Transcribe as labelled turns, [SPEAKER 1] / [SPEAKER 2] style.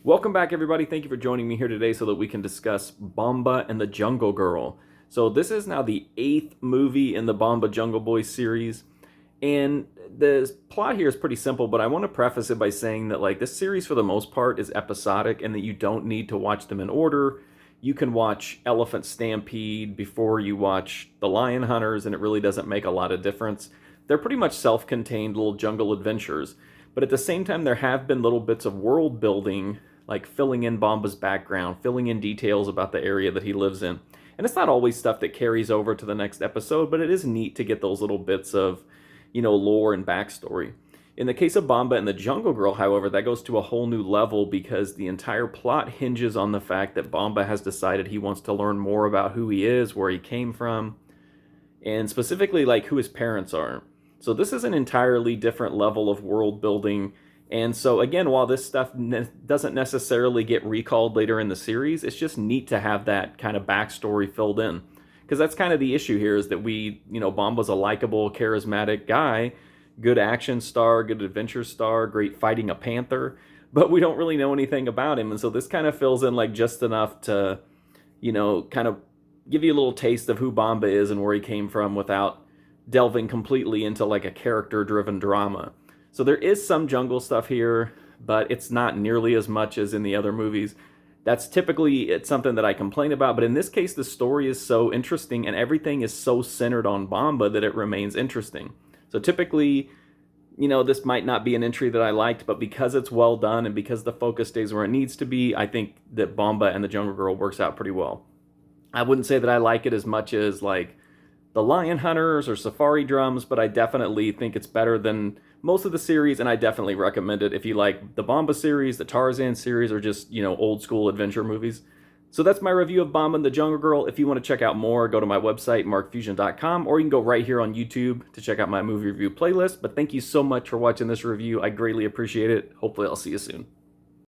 [SPEAKER 1] Welcome back, everybody. Thank you for joining me here today so that we can discuss Bomba and the Jungle Girl. So, this is now the 8th movie in the Bomba Jungle Boy series. And the plot here is pretty simple, but I want to preface it by saying that, this series for the most part is episodic and that you don't need to watch them in order. You can watch Elephant Stampede before you watch The Lion Hunters, and it really doesn't make a lot of difference. They're pretty much self contained little jungle adventures. But at the same time, there have been little bits of world building, like filling in Bomba's background, filling in details about the area that he lives in. And it's not always stuff that carries over to the next episode, but it is neat to get those little bits of, lore and backstory. In the case of Bomba and the Jungle Girl, however, that goes to a whole new level because the entire plot hinges on the fact that Bomba has decided he wants to learn more about who he is, where he came from, and specifically who his parents are. So this is an entirely different level of world building. And so again, while this stuff doesn't necessarily get recalled later in the series, it's just neat to have that kind of backstory filled in. Because that's kind of the issue here is that Bomba's a likable, charismatic guy, good action star, good adventure star, great fighting a panther, but we don't really know anything about him. And so this kind of fills in just enough to, kind of give you a little taste of who Bomba is and where he came from without delving completely into a character-driven drama. So there is some jungle stuff here, but it's not nearly as much as in the other movies. It's something that I complain about, but in this case, the story is so interesting and everything is so centered on Bomba that it remains interesting. So typically, this might not be an entry that I liked, but because it's well done and because the focus stays where it needs to be, I think that Bomba and the Jungle Girl works out pretty well. I wouldn't say that I like it as much as the Lion Hunters or Safari Drums, but I definitely think it's better than most of the series, and I definitely recommend it if you like the Bomba series, the Tarzan series, or just, old school adventure movies. So that's my review of Bomba and the Jungle Girl. If you want to check out more, go to my website, markfusion.com, or you can go right here on YouTube to check out my movie review playlist. But thank you so much for watching this review. I greatly appreciate it. Hopefully I'll see you soon.